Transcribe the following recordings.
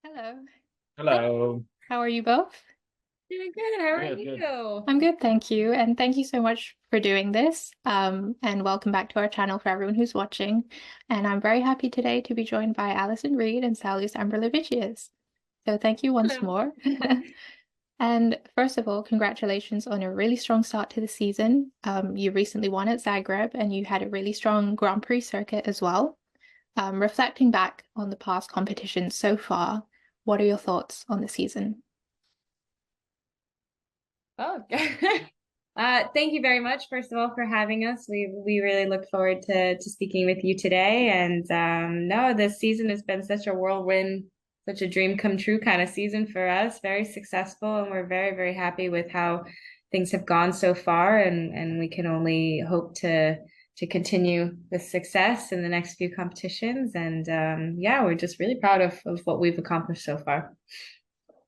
Hello. Hello. How are you both? Doing good. How are Good, good. you? I'm good, thank you. And thank you so much for doing this. And welcome back to our channel for everyone who's watching. And I'm very happy today to be joined by Allison Reed and Saulius Ambrulevičius. So thank you once Hello. more. And first of all, congratulations on a really strong start to the season. You recently won at Zagreb and you had a really strong Grand Prix circuit as well. Reflecting back on the past competitions so far, what are your thoughts on the season? Oh, thank you very much, first of all, for having us. We really look forward to speaking with you today. And no, this season has been such a whirlwind, such a dream come true kind of season for us. Very successful, and we're very, very happy with how things have gone so far. And we can only hope to continue the success in the next few competitions. And yeah, we're just really proud of what we've accomplished so far.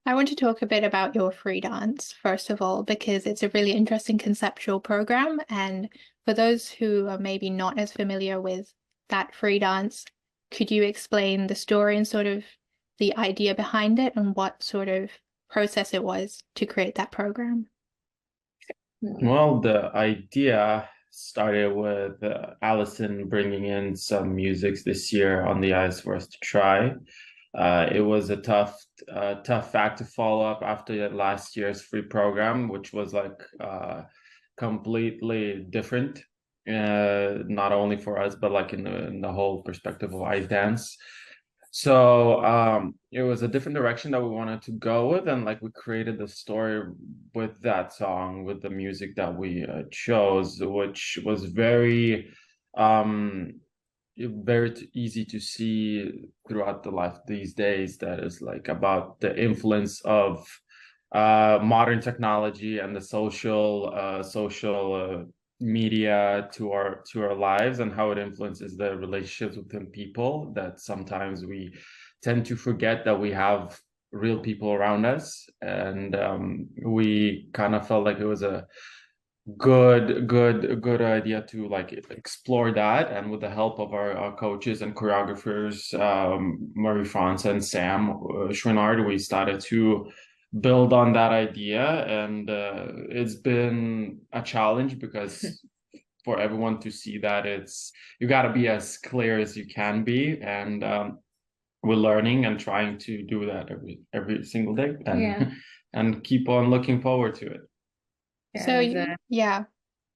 I want to talk a bit about your free dance, first of all, because it's a really interesting conceptual program. And for those who are maybe not as familiar with that free dance, could you explain the story and sort of the idea behind it and what sort of process it was to create that program? Well, the idea started with Allison bringing in some musics this year on the ice for us to try. It was a tough fact to follow up after last year's free program, which was like completely different, not only for us, but like in the whole perspective of ice dance. So it was a different direction that we wanted to go with, and like we created the story with that song, with the music that we chose, which was um easy to see throughout the life these days. That is like about the influence of modern technology and the social media to our lives, and how it influences the relationships within people, that sometimes we tend to forget that we have real people around us. And we kind of felt like it was a good idea to like explore that. And with the help of our coaches and choreographers, Marie France and Sam Chouinard, we started to build on that idea. And it's been a challenge, because for everyone to see that, it's you got to be as clear as you can be. And we're learning and trying to do that every single day, and Yeah. and keep on looking forward to it. So, Yeah, it was, yeah,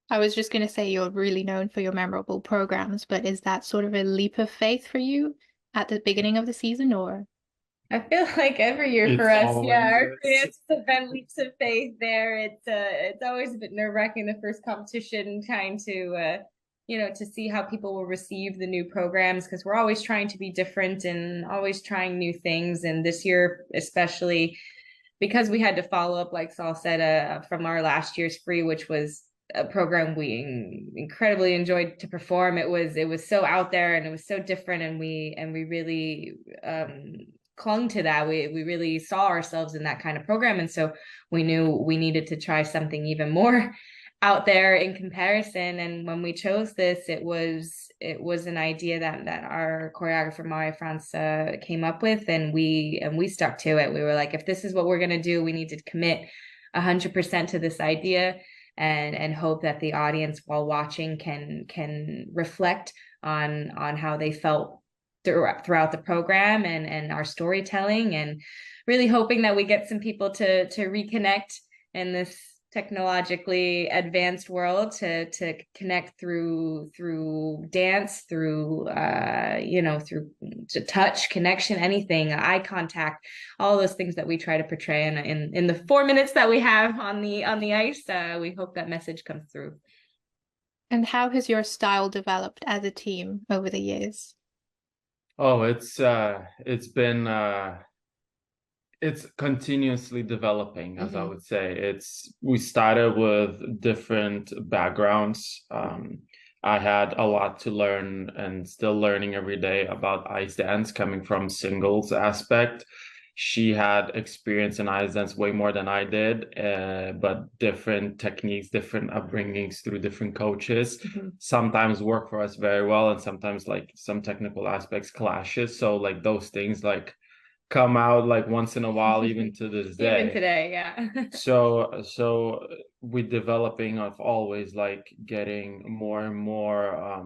I was just going to say you're really known for your memorable programs, but is that sort of a leap of faith for you at the beginning of the season, or? I feel like every year for It's us, yeah, always our is. creates have been leaps of faith there. It's always a bit nerve-wracking the first competition, trying to to see how people will receive the new programs, because we're always trying to be different and always trying new things. And this year, especially because we had to follow up, like Saul said, from our last year's free, which was a program we incredibly enjoyed to perform. It was so out there, and it was so different, and we really clung to that. We really saw ourselves in that kind of program, and so we knew we needed to try something even more out there in comparison. And when we chose this, it was an idea that our choreographer Marie France came up with, and we stuck to it. We were like, if this is what we're gonna do, we need to commit 100% to this idea, and hope that the audience while watching can reflect on how they felt throughout the program and our storytelling, and really hoping that we get some people to reconnect in this technologically advanced world, to connect through dance, through through to touch, connection, anything, eye contact, all those things that we try to portray in the 4 minutes that we have on the ice. We hope that message comes through. And how has your style developed as a team over the years? Oh, it's continuously developing, as I would say. We started with different backgrounds. I had a lot to learn, and still learning every day, about ice dance, coming from singles aspect. She had experience in ice dance way more than I did, but different techniques, different upbringings through different coaches. Sometimes work for us very well, and sometimes like some technical aspects clashes. So like those things like come out like once in a while, even to this day. Even today, yeah. So we're developing of always like getting more and more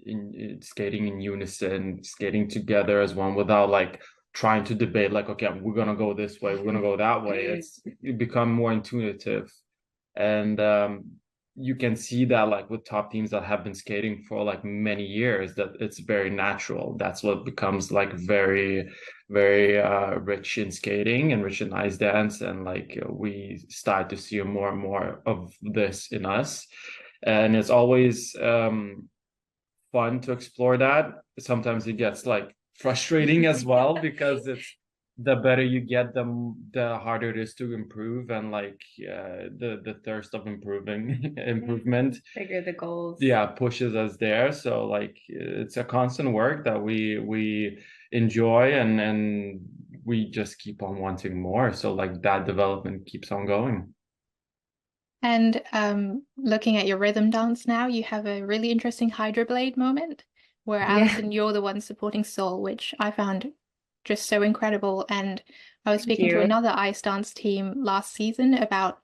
in skating in unison, skating together as one without like trying to debate like, okay, we're gonna go this way, we're gonna go that way. You become more intuitive. And you can see that like with top teams that have been skating for like many years, that it's very natural. That's what becomes like very, very rich in skating and rich in ice dance. And like we start to see more and more of this in us. And it's always fun to explore that. Sometimes it gets like frustrating as well, because it's the better you get, the harder it is to improve, and like the thirst of improvement, bigger the goals, pushes us there. So like it's a constant work that we enjoy, and we just keep on wanting more, so like that development keeps on going. And looking at your rhythm dance now, you have a really interesting hydroblade moment where Allison, you're the one supporting Sol, which I found just so incredible. And I was speaking to another ice dance team last season about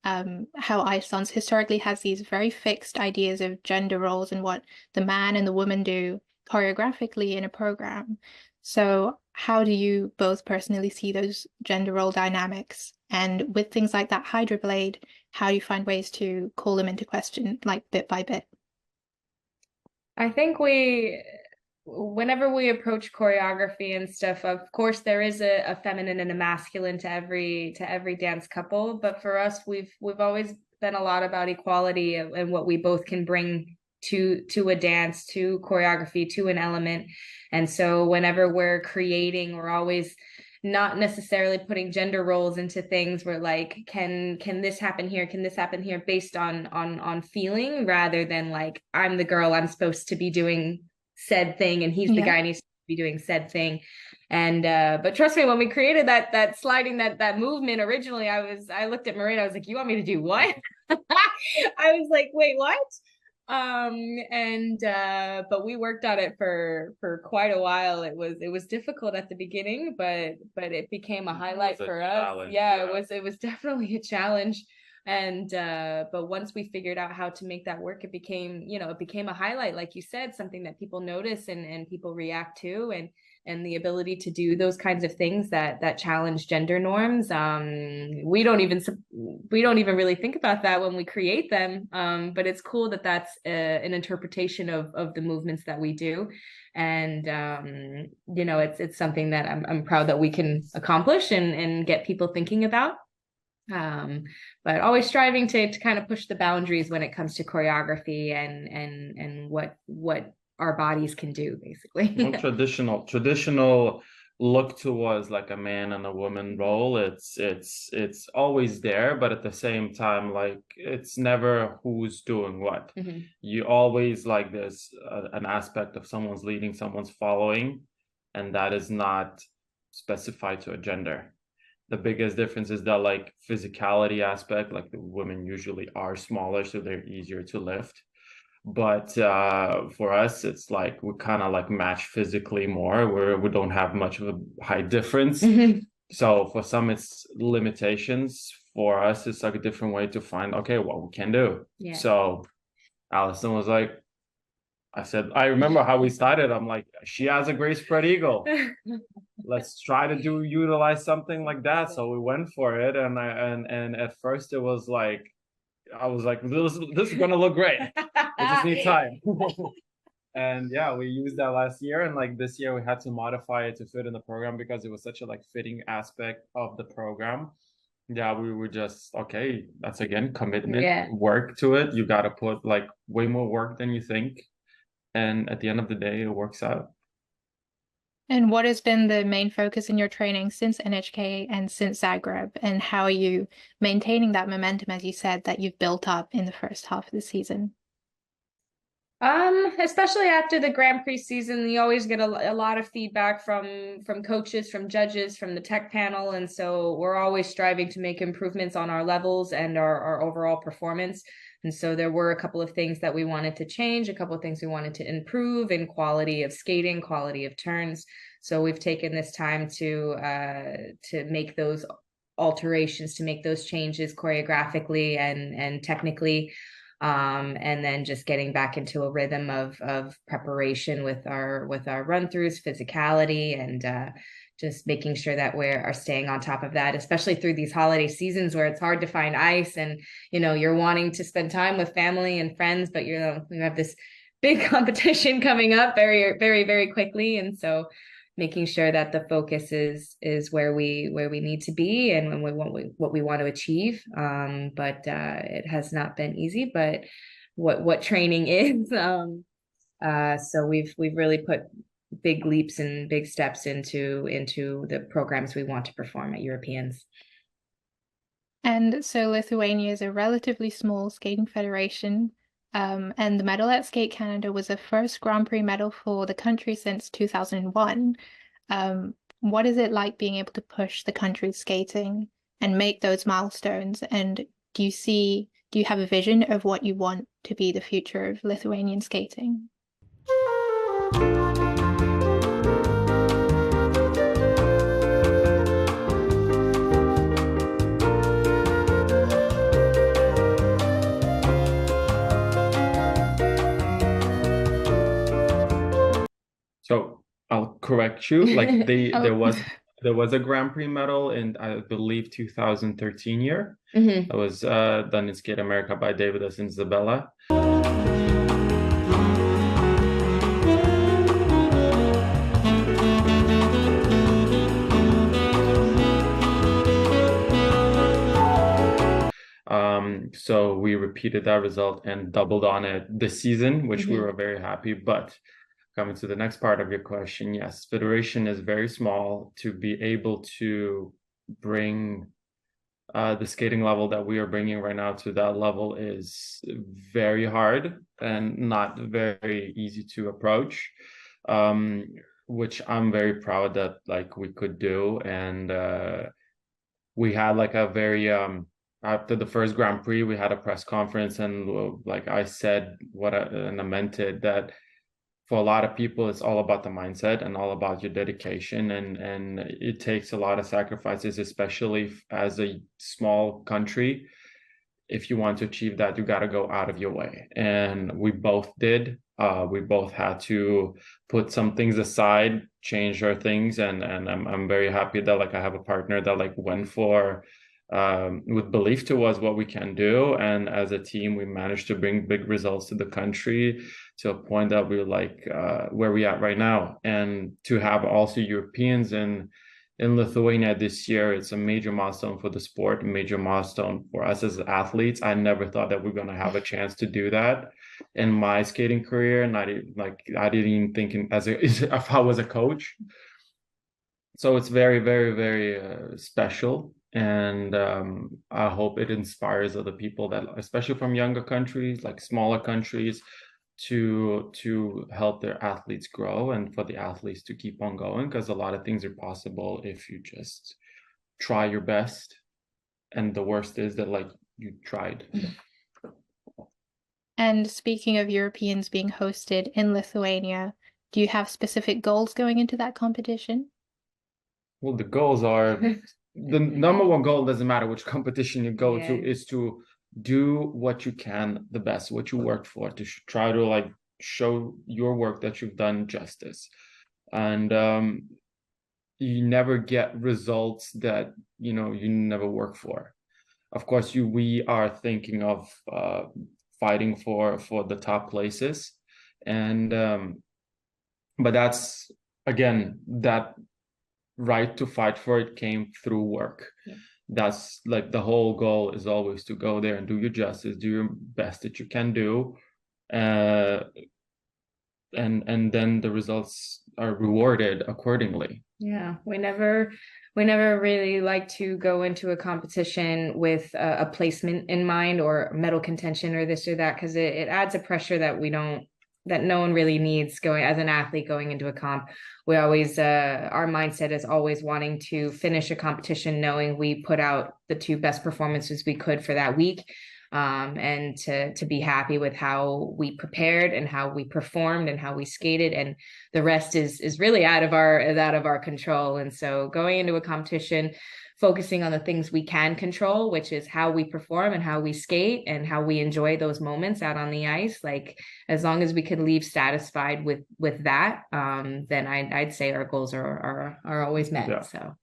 how ice dance historically has these very fixed ideas of gender roles and what the man and the woman do choreographically in a program. So how do you both personally see those gender role dynamics? And with things like that hydroblade, how do you find ways to call them into question, like bit by bit? I think whenever we approach choreography and stuff, of course there is a feminine and a masculine to every dance couple, but for us we've always been a lot about equality and what we both can bring to a dance, to choreography, to an element. And so whenever we're creating, we're always not necessarily putting gender roles into things. We're like, can this happen here? Can this happen here? Based on feeling, rather than like, I'm the girl, I'm supposed to be doing said thing, and he's the guy, and he's supposed to be doing said thing. And but trust me, when we created that sliding, that movement originally, I looked at Marina, I was like, you want me to do what? I was like, wait, what? But we worked on it for quite a while. It was difficult at the beginning, but it became a highlight for us. It was definitely a challenge. And but once we figured out how to make that work, it became a highlight, like you said, something that people notice and people react to, and the ability to do those kinds of things that challenge gender norms. We don't even really think about that when we create them, but it's cool that that's an interpretation of the movements that we do. And it's something that I'm proud that we can accomplish and get people thinking about. But always striving to kind of push the boundaries when it comes to choreography and what our bodies can do, basically. Well, traditional look towards like a man and a woman role, it's always there, but at the same time, like it's never who's doing what. Mm-hmm. You always like there's an aspect of someone's leading, someone's following, and that is not specified to a gender. The biggest difference is that like physicality aspect, like the women usually are smaller, so they're easier to lift. But for us, it's like we kind of like match physically more, where we don't have much of a height difference. Mm-hmm. So for some, it's limitations. For us, it's like a different way to find, okay, what we can do. Yeah. So Allison was like, I remember how we started. I'm like, she has a great spread eagle. Let's try to utilize something like that. So we went for it. And at first it was like, I was like, this is going to look great. We just need time. And yeah, we used that last year. And like this year we had to modify it to fit in the program because it was such a like fitting aspect of the program. Yeah, we were just, okay, that's again, commitment, work to it. You got to put like way more work than you think. And at the end of the day, it works out. And what has been the main focus in your training since NHK and since Zagreb? And how are you maintaining that momentum, as you said, that you've built up in the first half of the season? Especially after the Grand Prix season, you always get a lot of feedback from coaches, from judges, from the tech panel. And so we're always striving to make improvements on our levels and our overall performance. And so there were a couple of things that we wanted to change, a couple of things we wanted to improve in quality of skating, quality of turns. So we've taken this time to make those alterations, to make those changes choreographically and technically. And then just getting back into a rhythm of preparation with our run-throughs, physicality, and just making sure that we're staying on top of that, especially through these holiday seasons where it's hard to find ice, and you're wanting to spend time with family and friends, but you have this big competition coming up very, very, very quickly. And so making sure that the focus is where we need to be and what we want to achieve. But it has not been easy, but what training is. So we've really put big leaps and big steps into the programs we want to perform at Europeans. And so Lithuania is a relatively small skating federation. And the medal at Skate Canada was the first Grand Prix medal for the country since 2001. What is it like being able to push the country's skating and make those milestones? And do you have a vision of what you want to be the future of Lithuanian skating? So I'll correct you. Like there was a Grand Prix medal in, I believe, 2013 year. That was done in Skate America by David and Isabella. So we repeated that result and doubled on it this season, which we were very happy. But coming to the next part of your question, yes, federation is very small. To be able to bring the skating level that we are bringing right now to that level is very hard and not very easy to approach, which I'm very proud that like we could do. And we had like a very after the first Grand Prix, we had a press conference, and like I said and I meant it, that for a lot of people, it's all about the mindset and all about your dedication. And it takes a lot of sacrifices, especially as a small country. If you want to achieve that, you got to go out of your way. And we both did. We both had to put some things aside, change our things. And I'm very happy that like I have a partner that like went for with belief towards what we can do. And as a team, we managed to bring big results to the country to a point that we're like where we at right now. And to have also Europeans in Lithuania this year, it's a major milestone for the sport, a major milestone for us as athletes. I never thought that we're going to have a chance to do that in my skating career. And I didn't even think if I was a coach. So it's very, very, very special. And I hope it inspires other people, that especially from younger countries, like smaller countries, to help their athletes grow and for the athletes to keep on going, because a lot of things are possible if you just try your best. And the worst is that like you tried. And speaking of Europeans being hosted in Lithuania, do you have specific goals going into that competition? Well, the goals are the number one goal, doesn't matter which competition you go to, is to do what you can the best, what you worked for, to try to like show your work that you've done justice. And you never get results that you never work for. Of course, we are thinking of fighting for the top places, and but that's again, that right to fight for it came through work. That's like the whole goal is always to go there and do your justice, do your best that you can do, and then the results are rewarded accordingly. We never really like to go into a competition with a placement in mind or medal contention or this or that, because it adds a pressure that no one really needs going as an athlete going into a comp. We always, our mindset is always wanting to finish a competition knowing we put out the two best performances we could for that week. and to be happy with how we prepared and how we performed and how we skated, and the rest is really out of our control. And so going into a competition, focusing on the things we can control, which is how we perform and how we skate and how we enjoy those moments out on the ice. Like, as long as we could leave satisfied with that, then I'd say our goals are always met. Yeah. So.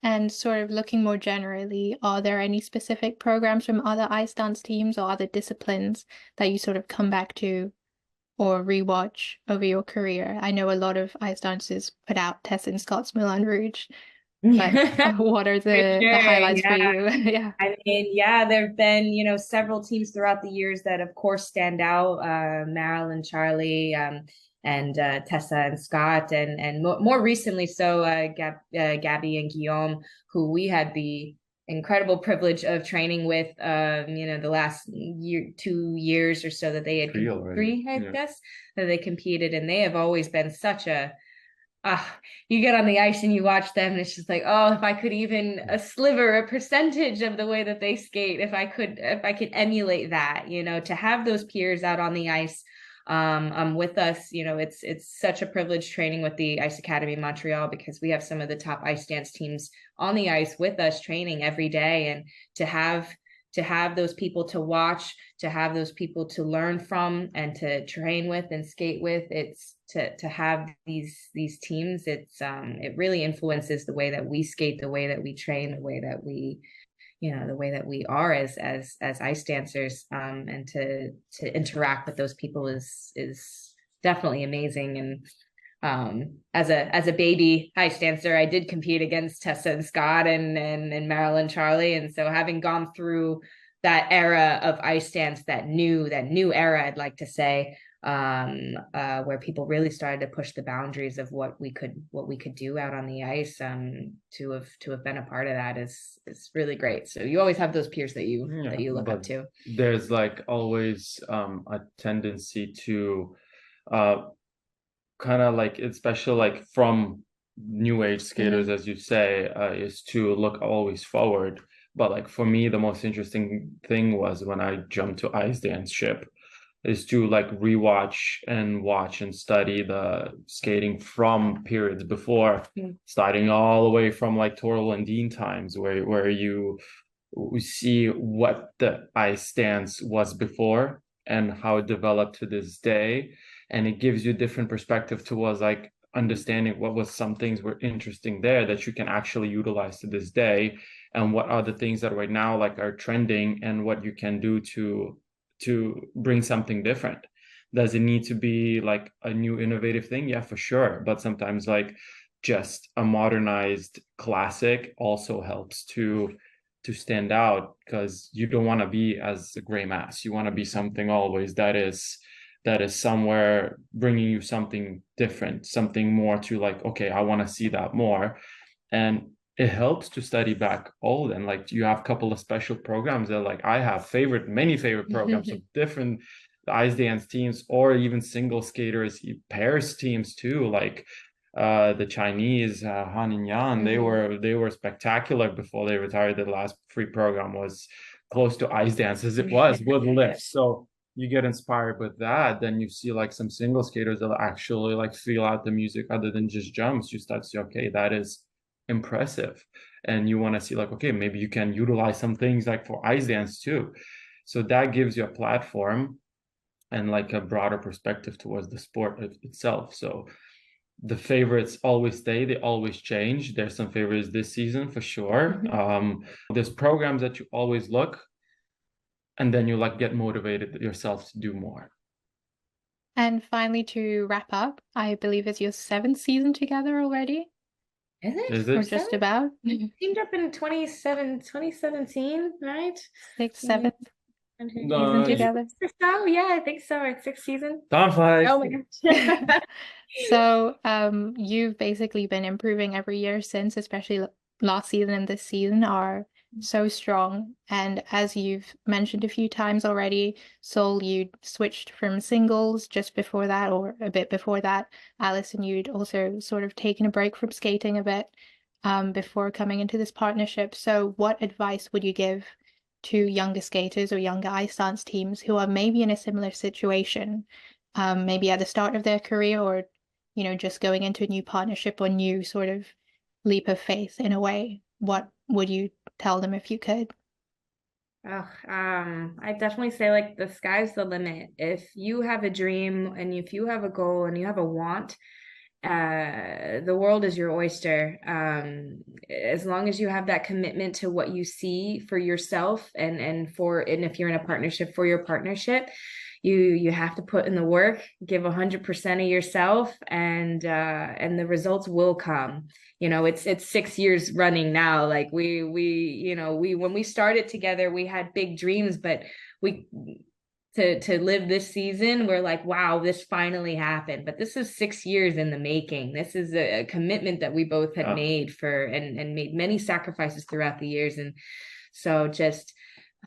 And sort of looking more generally, are there any specific programs from other ice dance teams or other disciplines that you sort of come back to or rewatch over your career? I know a lot of ice dancers put out Tessa and Scott's Moulin Rouge, but what are the highlights for you? Yeah. I mean, yeah, there have been, you know, several teams throughout the years that, of course, stand out. Meryl and Charlie, and Tessa and Scott, and more recently, so Gabby and Guillaume, who we had the incredible privilege of training with, you know, the last 2 years or so that they had three, I guess, that they competed, and they have always been such a you get on the ice and you watch them, and it's just like, oh, if I could even a sliver, a percentage of the way that they skate, if I could emulate that, you know, to have those peers out on the ice with us, you know, it's such a privilege training with the Ice Academy Montreal, because we have some of the top ice dance teams on the ice with us training every day, and to have those people to watch, to have those people to learn from and to train with and skate with, it's to have these teams, it really influences the way that we skate, the way that we train, the way that we, you know, the way that we are as ice dancers, and to interact with those people is definitely amazing. And as a baby ice dancer, I did compete against Tessa and Scott and Meryl and Charlie, and so having gone through that era of ice dance, that new era, I'd like to say, where people really started to push the boundaries of what we could do out on the ice, to have been a part of that is really great. So you always have those peers that you look up to. There's like always a tendency to kind of like, especially like from new age skaters, as you say, is to look always forward. But like for me, the most interesting thing was when I jumped to ice dance ship, is to like rewatch and watch and study the skating from periods before, starting all the way from like Torl and Dean times, where we see what the ice dance was before and how it developed to this day. And it gives you different perspective towards like understanding what was some things were interesting there that you can actually utilize to this day, and what are the things that right now like are trending, and what you can do to bring something different. Does it need to be like a new innovative thing? Yeah, for sure. But sometimes like just a modernized classic also helps to stand out, because you don't want to be as a gray mass. You want to be something always that is somewhere bringing you something different, something more to like, okay, I want to see that more. And it helps to study back old, and like you have a couple of special programs that like I have many favorite programs of different ice dance teams, or even single skaters, pairs teams too, like the Chinese Han and Yan. They were spectacular before they retired. The last free program was close to ice dance as it was with lifts. So you get inspired with that. Then you see like some single skaters that actually like feel out the music other than just jumps. You start to see, okay, that is impressive, and you want to see like, okay, maybe you can utilize some things like for ice dance too. So that gives you a platform and like a broader perspective towards the sport itself. So the favorites always stay, they always change. There's some favorites this season for sure. There's programs that you always look, and then you like get motivated yourself to do more. And finally, to wrap up, I believe it's your 7th season together already. Is it? Or just about? Teamed up in 2017, right? 6th, 7th season together. So yeah, I think so. Our 6th season. Time flies. Oh my gosh. So you've basically been improving every year since, especially last season and this season are so strong. And as you've mentioned a few times already, Sol, you switched from singles just before that, or a bit before that. Allison, you'd also sort of taken a break from skating a bit before coming into this partnership. So what advice would you give to younger skaters or younger ice dance teams who are maybe in a similar situation, maybe at the start of their career, or, you know, just going into a new partnership or new sort of leap of faith in a way? What would you tell them if you could? Oh, I definitely say, like, the sky's the limit. If you have a dream and if you have a goal and you have a want, the world is your oyster. As long as you have that commitment to what you see for yourself, and if you're in a partnership, for your partnership, you have to put in the work, give 100% of yourself, and the results will come. You know, it's 6 years running now. Like, we when we started together, we had big dreams, but to live this season, we're like, wow, this finally happened. But this is 6 years in the making. This is a commitment that we both had made and made many sacrifices throughout the years. And so just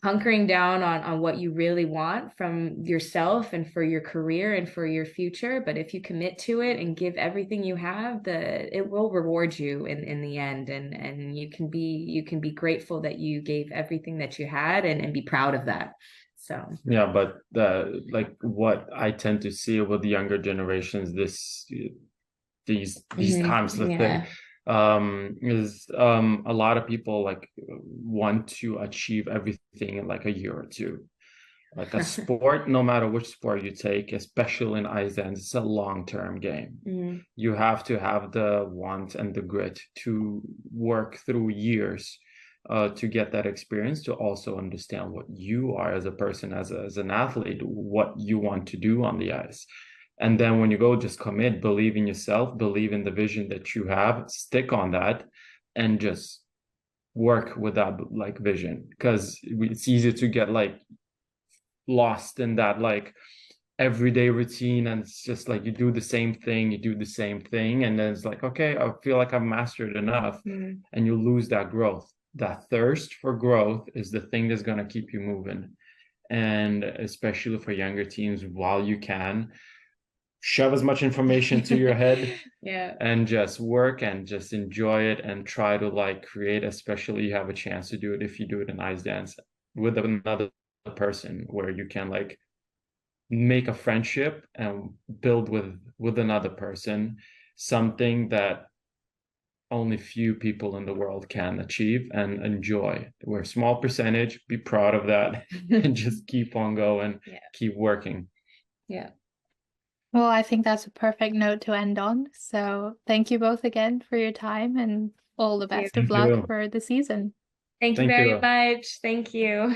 hunkering down on what you really want from yourself and for your career and for your future. But if you commit to it and give everything you have, it will reward you in the end. And you can be grateful that you gave everything that you had, and be proud of that. So yeah, but like what I tend to see with the younger generations, these times, let's say, is a lot of people like want to achieve everything in like a year or two. Like a sport, no matter which sport you take, especially in ice dance, it's a long-term game. You have to have the want and the grit to work through years to get that experience, to also understand what you are as a person, as an athlete, what you want to do on the ice. And then when you go, just commit, believe in yourself, believe in the vision that you have, stick on that, and just work with that like vision. Because it's easy to get like lost in that like everyday routine, and it's just like you do the same thing, and then it's like, okay, I feel like I've mastered enough, and you lose that growth. That thirst for growth is the thing that's going to keep you moving. And especially for younger teams, while you can, shove as much information to your head and just work and just enjoy it, and try to like create, especially you have a chance to do it if you do it in ice dance with another person, where you can like make a friendship and build with another person something that only few people in the world can achieve and enjoy. We're a small percentage, be proud of that, and just keep on going, keep working. Well, I think that's a perfect note to end on. So thank you both again for your time, and all the best of luck for the season. Thank you very much. Thank you.